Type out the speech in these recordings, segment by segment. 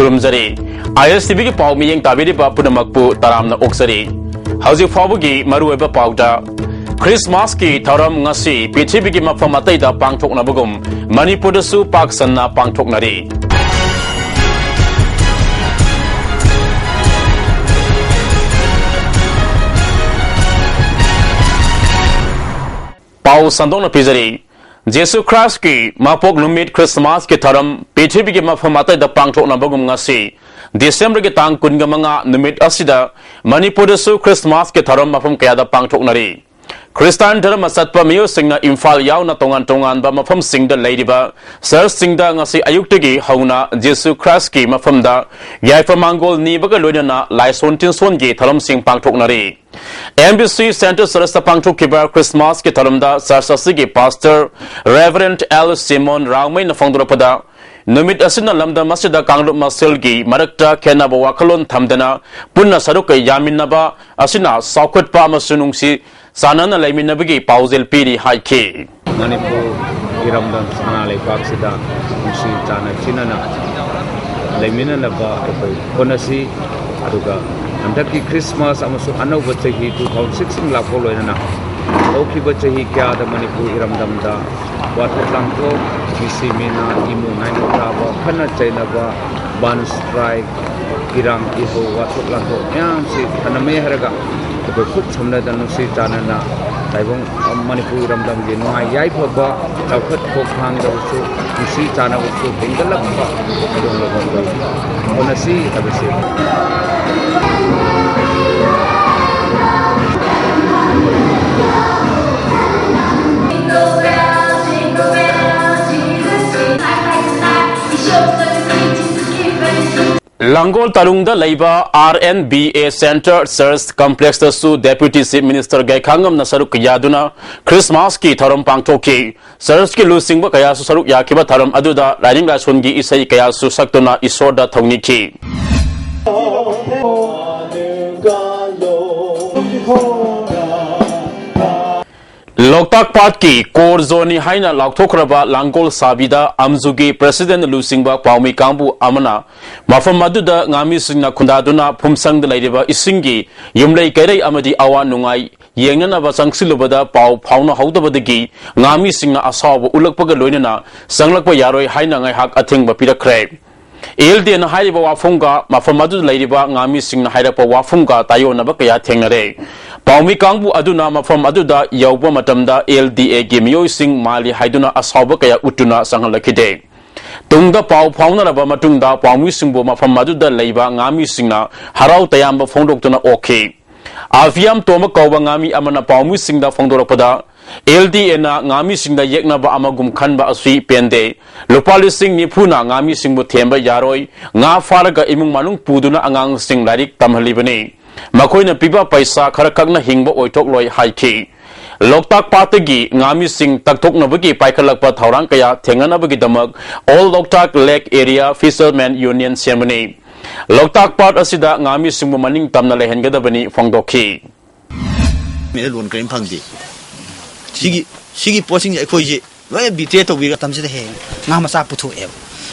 खुरुमजरी ISTV की पाव मियेंग ताबिरिबा पुनमकपु तरामना ओक्सरी हौजिक फावगी मरुएबा पावदा Christmas की थरम ngasi पृथ्वी की मफम अतैदा पांगथोकनाबगुम मणिपुरदसु पाक सन्ना पांगथोकनारी पाव संदोंना पिजरी जेसु क्राइस्ट की मापोक नुमित क्रिसमस के थरम पृथ्वी की मफम अतैदा पांगथोकनाबगुम ngasi दिसंबर के तांग कुनगमंगा नुमित असिदा मणिपुरदसु क्रिसमस के थरम मफम कयादा पांगथोकनारी Christian धर्म सत्व मियो सिंगना इम्फाल यावना तोंगान तोंगान बा मफम सिंगदा लेरिबा सर्च सिंगदा ngasi अयुक्तगी हौना जेसु क्राइस्ट की मफमदा याइफमांगोल नीबगा लोइना लाइसोन तिनसोन की थरम सिंग पांगथोकनारी एमबीसी सेंटर सरस्ता पांगथोकिबा क्रिसमस के थरमदा सरससी के पास्टर रेवरेंट एल सिमोन रावमै नफंगदरपदा नुमित असिना लमदा मस्जिदा कांगलुप मसल की मरक्ता खेनाबा वाखलोन थमदना पुन्ना सरुक यामिनबा असिना सौखटपा अमसुनुंगसी सानना लेमिनबगी पाउजेल पीरी हाइके मणिपुर इरमदम सना लेपाक्सिदा मुसी ताना चिनना लेमिननबा एपै कोनसी अदुगा अंदकी क्रिसमस अमसु अनौब चही 2016 लाखो लोइना औखिबा चही क्यादा मणिपुर इरमदमदा वाथलांगो मिसी मेना इमु नाइनोटाबा खना चैनबा बान स्ट्राइक इराम इहो वाथलांगो यामसी खनमे हरगा तो खुद समझना दनुसी जानना ताइबों मणिपुर रमदम के नुआ याई फबा चौखट खोखांग दवसु उसी जाना उसु बेंगलबा दों लोगों को ओनसी अबसे Langol Tarungda Laiba RNBA Center Search Complex Su Deputy Chief Minister Gaikangam Nasaruk Yaduna Christmas ki Tharam Pangthoki Search ki Lusingba Kayasu Saruk Yakiba Tharam Aduda Riding Lasungi Isai Kayasu Saktuna Isoda Thongniki Loktak part की core जोनी हाइना लाउथोखरबा Langol साबिदा अमजुगी president लुसिंगबा पाउमी कांबु अमना मफम मदुदा ngami singna khundaduna phumsang da lairiba isingi yumlei kairai amadi awa nungai yengnana ba sangsilubada pau phauna haudabadagi ngami singna asaw ulakpaga loinana sanglakpa yaroi haina ngai hak athingba pirakre LDN hairiba wafunga mafam madu lairiba ngami singna hairapa wafunga tayona ba kaya thengnare पाउमी कांगबु अदुना मफम अदुदा यौबा मतमदा LDA गे मियोय सिंग माली हाइदुना असौब कया उटुना संगलखिदे तुंगदा पाउ फाउनरबा मतुंगदा पाउमी सिंगबु मफम अदुदा लैबा ngami singna हराउ तयामबा फोंदोक्तुना ओखे आफियाम तोम कौबा ngami अमना पाउमी सिंगदा फोंदोरपदा LDA ना ngami singda yeknaba amagum khanba asui pende lupali sing nifuna ngami singbu themba yaroi nga faraga imung manung puduna angang sing larik tamhalibani मखोइना पिबा पैसा खरकना हिंगबा ओइथोक लोय हाइखि Loktak party ngami sing takthoknabagi paikhalakpa thorang kaya thenganabagi damak all loktak lake area fishermen union ceremony loktak part asida ngami sing maning tamna lehengadabani phongdokhi me lon kain phangdi sigi posing ekhoji loi bite to bi tamsida he nga ma sa puthu e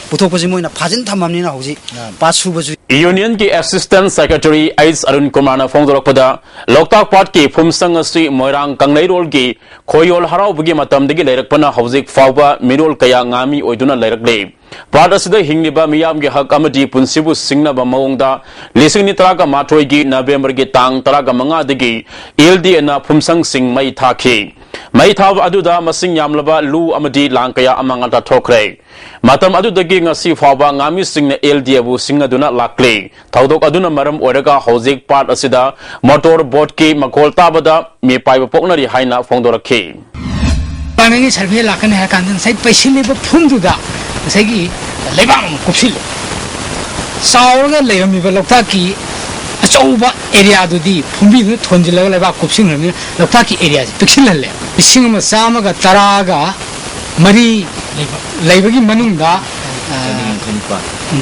puthu posi moina phajin thamamni na hoji pasu baju union की assistant secretary S Arun Kumar ने फोंदोरपदा Loktak part की फुमसंग असि मोइरांग कंगलैरोल की खोयोल हराउबगी मतमदगी लेरकपना हौजिक फावबा मिरोल कया ngami ओइदुना लेरकले part असिदा हिंगलिबा मियाम के हक अमदी पुनसिबु सिंगनबा मओंगदा लिसिंग नित्रा का माथोई की नवंबर के तांग तरा का मंगा दगी एलडी ना फुमसंग सिंग मई थाखी मई थाव अदुदा मसिंग यामलबा लू अमदी लांकया अमंगता ठोखरे मतम अदुदगी ngasi फावबा ngami singna LD bu singaduna lakle thaudok aduna maram oraga hojik part asida motor boat ki makol tabada me paiba poknari haina phongdorakhi पानी सर्वे लाकन है कांदन साइड पैसे ले फुंदुदा सगी लेबा कुपसिल सावरगा लेरमिबा लोकता की अचौबा एरिया दुदी फुंबी थोंजिलगा लेबा कुपसिल ने लोकता की एरिया पिक्सिल ले पिसिंग म सामगा तरागा मरी लेबगी मनुंगा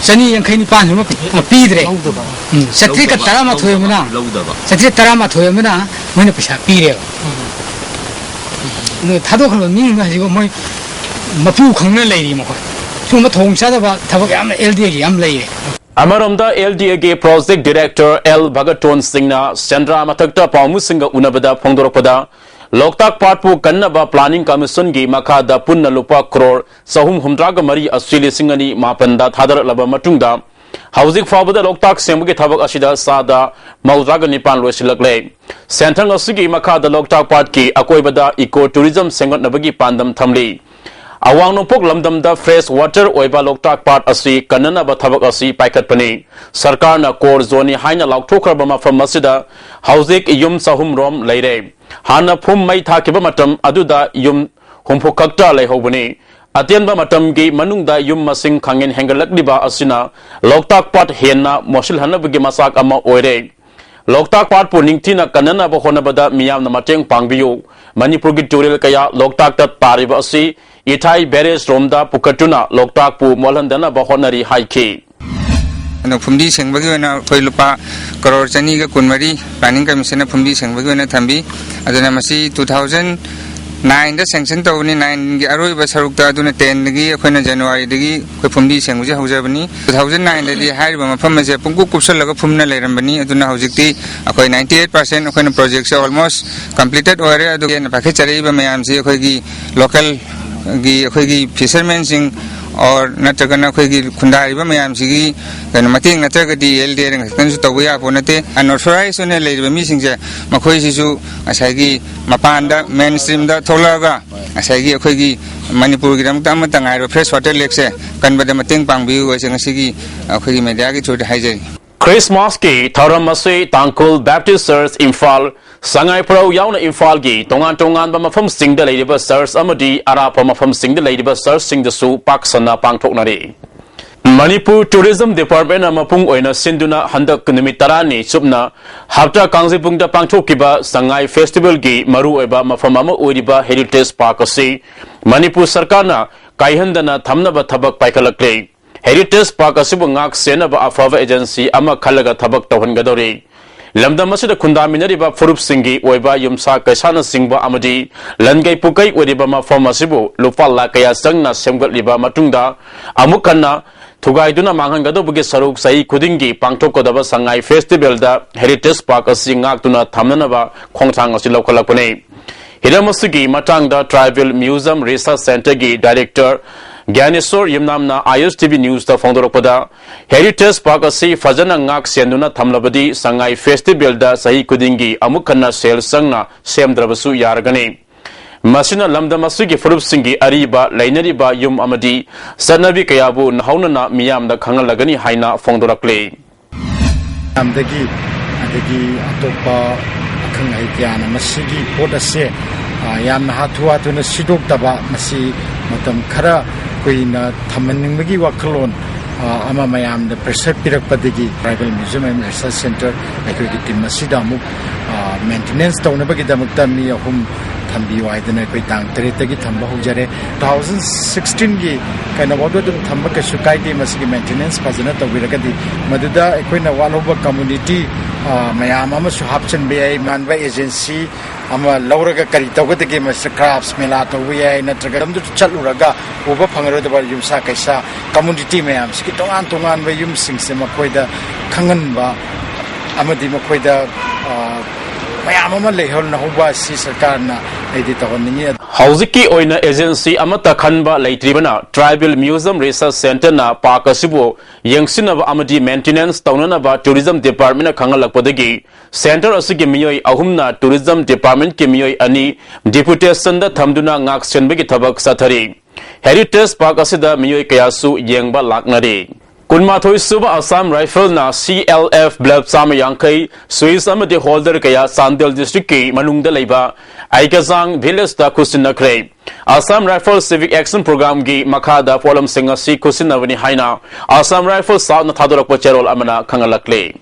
चनी यंखैनि पान पीद्रे सत्री का तरा मा थोयमना सत्री तरा मा थोयमना मैंने पैसा पीरे थादोखल मिंगा जिगो मै मपु खंगना लेरी मखो सुम थोंग सादबा थबक याम LD गी याम लेरे Amaramda LDA ge project director L Bhagaton Singna Sandra Matakta Paumu Singa Unabada Pongdoropada Loktak Patpu Kannaba Planning Commission gi Makada Punna Lupa Crore Sahum Humdraga Mari Australia Singani Mapanda Thadar Laba Matungda Housing Fabada Loktak Sembuki Tabak Ashida Sada Maudraga Nipan Loisilakle Santang Asigi Makada Loktak Patki Akoibada Eco Tourism Sengot Nabagi Pandam Thamli Awang Nopok Lamdamda Fresh Water Oiba Loktak Part Asi Kanana Bathabak Asi Paikat Pani Sarkar na Kor Zoni Haina Laktokra Bama from Masida Housing Yum Sahum Rom Leire Hana Pum Mai Takiba Matam Aduda Yum Humpokakta Lehobuni Atian Matam Gi Manungda Yum Masing Kangin Hengalak Diba Asina Loktak Part Hena Moshil Hana Bigi Masak Ama Oire Loktak Part Puningtina Kanana Bahonabada Miyam Namateng Pangbiu Manipuri Turil Kaya Loktak Tat Tariba Asi Itai Beres Romda Pukatuna Loktak Pu Molandana Bahonari Haiki Fumdi Sengbaguna Koilupa Koror Chaniga Kunmari Planning Commission Fumdi Sengbaguna Thambi Adanamasi 2009 the sanction tawni 9 gi aroi ba sarukta duna 10 gi akhona January digi koi fumdi senguje haujabani 2009 di hair ba mafam je pungku kupsal laga fumna leirambani aduna haujikti akhoi 98% akhona project se almost completed ore adu na pakhe chari ba mayam se akhoi gi local gi akhoi gi fishermen sing or natragana akhoi gi khundari ba mayam sigi kana mating natragadi LDA rang tansu tawya ponate unauthorized one leirba mi singje makhoi sisu asagi mapanda mainstream da tholaga asagi akhoi gi Manipuri gi ramta ma tangai fresh water lake se kanbada mating pangbiu asigi akhoi gi media gi chot haijai Christmas ki Tharamasi Tangkul Baptist Church Imphal Sangai Pro Yauna Imphal gi Tongan Tongan ba mafam sing da Ladiba Church amadi ara pa mafam sing da Ladiba Church sing da su paksana pangthoknari Manipur Tourism Department amapung oina sinduna handak numit tarani chupna hafta kangjipung da pangthokiba Sangai Festival gi maru eba mafam ama oiriba Heritage Park asi Manipur sarkarna kaihandana thamnaba thabak paikalakle Heritage Park asibu ngak senaba afava agency ama khalaga thabak tawhangadori lamdam asida khundaminari ba furup singi oiba yumsa kaisana singba amadi langai pukai oriba ma form asibu lupa la kaya sangna semgatliba matungda amukanna thugaiduna manghangadobugi saruk sai khudingi pangthokodaba Sangai Festival da Heritage Park asi ngak tuna thamnanaba khongthang asi lokhalakpane Hiramasugi matangda Tribal Museum Research Center gi director Gyanesor Yimnamna ISTV News da Fondoropada Heritage Park asi Fajana Ngak Senduna Thamlabadi Sangai Festival da Sahi Kudingi Amukana Sel Sangna Semdrabasu Yaragani Masina Lamdamasugi Furup Singi Ariba Lainariba Yum Amadi Sanabi Kayabu Nahaunana Miyam da Kangalagani Haina Fondorakle Amdagi Atopa Kangai Gyana Masigi Podase Yam Hatua to the Sidok Taba Masi Matam Kara Queen Tamaningi Wakalon Amamayam the Perceptive Padigi Tribal Museum and Research Center Equity Masidamu maintenance Tonabagidamutami whom Tambi Waidana Quitang Teretagi Tamba Hujare 2016 gi kind of order to Tambaka Shukai Masigi maintenance Pazanata Viragadi Maduda Equina Waloba community Mayama Suhapchan Bay Manway Agency Ama Lauraga Karitoga the game as crafts Melato we are in a Tragam to Chaluraga over Pangaroda Yumsakaisa community mayam Skitongan Tongan way Yum Sing Semakoida Kanganba Amadi Makoida Mayama Lehol Nahuba Sisarkana Edita Hauziki Oina Agency Amata Kanba Laitribana Tribal Museum Research Center na Pakasibo Yangsinava Amadi Maintenance Taunanaba Tourism Department Kangalakpadagi Center Asigi Miyoi Ahumna Tourism Department Kimiyoi Ani Deputation da Thamduna Ngak Senbegi Tabak Satari Heritage Park Asida Miyoi Kayasu Yangba Laknari Kunmathoi Suba Assam Rifle na CLF Blab Sama Yankai Swiss Amadi Holder Kaya Sandel District ki Manungda Leiba Aikazang Village da Kusinakre Assam Rifle Civic Action Program gi Makada Polam Singa Si Kusinavani Haina Assam Rifle South na Thadorok Cherol Amana Kangalakle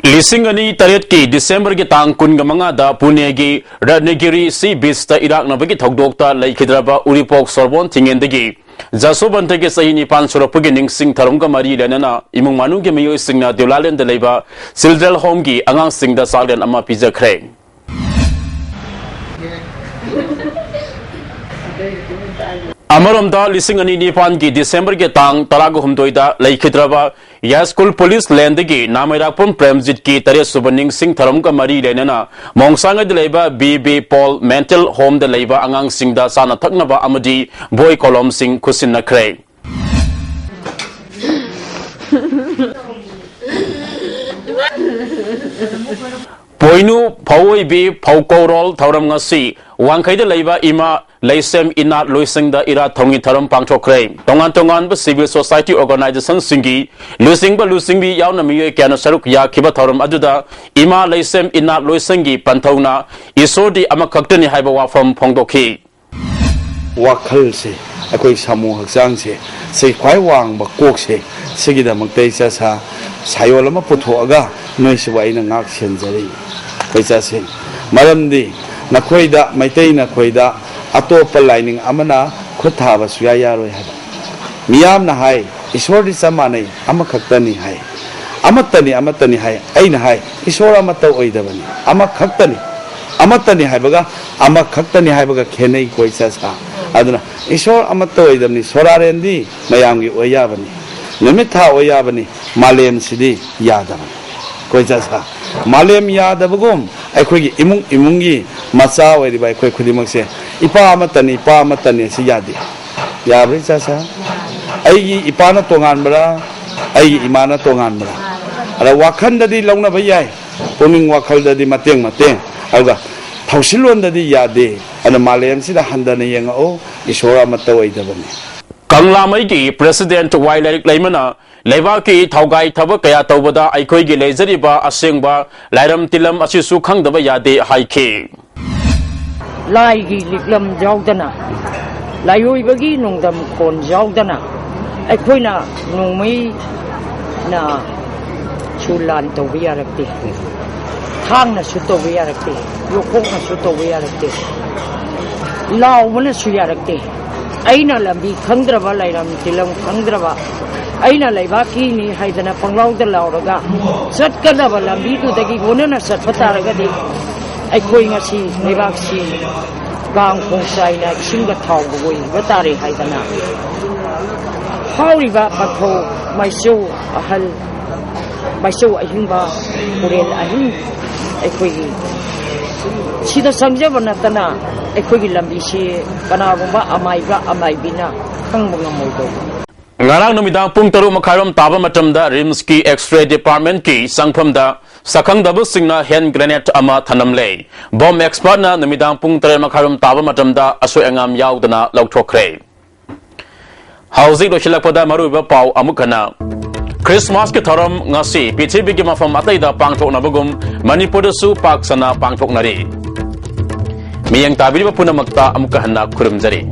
Lisingani Taret ki December ki Tang Kungamanga da Pune gi Radnagiri Sea Beach ta Iraq na bagi Thogdokta Laikhidraba Uripok Sorbon Tingendagi Jasobante ke Sahini Pan Surapugi Ning Sing Tharunga Mari Lenana Imung Manu ke Mayo Singna Deulalen de Leba Sildrel Home gi Angang Sing da Salden Ama Pizza Kreng Amaramda lising ani nipan ki December ke tang taraga humdoida laikhidraba ya school police land gi namairapum premjit ki tare subaning sing tharam ka mari lenana mongsanga de leba BB Paul mental home de leba angang singda sana thakna ba amadi boy kolom sing khusin na kre Poinu Pawai bi Paukorol Tauram ngasi wangkai de leba ima Laisem inat loising da ira thongi tharam pangchokre tongan ba civil society organization singi losing bi yauna miye kana saruk ya khiba tharam aduda ima laisem inat loisingi panthona isodi ama khaktani haiba wa from phongdokhi wakhal se akoi samu haksang se khwai wang ba kok se sigida maktai sa sayol ama puthoaga noi siwai na ngak senjari kaisa se maramdi nakhoida maitai nakhoida atop lining amana khutha ba suya yaroi ha miyam na hai ishwar di samane amakhaktani hai amatani hai aina hai ishwar amata oidabani amatani hai baga amakhaktani hai baga khenei koisa sa aduna ishwar amata oidabani sorarendi mayamgi oyabani nimitha oyabani malem sidi yadabani koisa sa malem yadabagum aikhoi imungi macha oiriba aikhoi khudimakse ipa amatani si yadi yabri chasa aigi ipana tongan bra aigi imana tongan bra ara wakhanda di launa bayai puning wakhalda di mateng alga thausilon di yade ana malem sida handana yenga o isora matawai dabani Kanglamai ki President Wailarik Laimana Leva ki Thaugai Thaba Kaya Tawbada Aikoi gi Lezariba Asengba Lairam Tilam Asisu Khangdaba Yade Haike Lai gi liklam jawdana Layoi bagi nungdam kon jawdana Aikoi na nungmai na chulan tawbiyarakti Thang na su tawbiyarakti Yokok na su tawbiyarakti Lao mana su yarakti Aina lambi khangdraba lairam tilam khangdraba Aina laibaki ni haidana panglaw da lauraga satkadaba lambi tu dagi gonana satpataraga di aikoi ngasi laibaksi gang khongsai na singa thawgo goi batare haidana hauriba patho maisu ahal maisu ahimba kurel ahim aikoi sida sangjaba natana aikoi lambi si kanagumba amaibina khangba ngamoido Ngarang numidang pung taru makaram taba matamda Rims ki X-ray department ki sangphamda sakhang dabu singna hand grenade ama thanamle bomb expert na numidang pung taru makaram taba matamda aso engam yaudana lauthokre Housing do shilakpada maruba pau amukana Christmas ki tharam ngasi pithibhi ki mafam atai da pangthokna bagum Manipur su paksana pangthoknari Miyang tabiri ba punamakta amukahanna khurumjari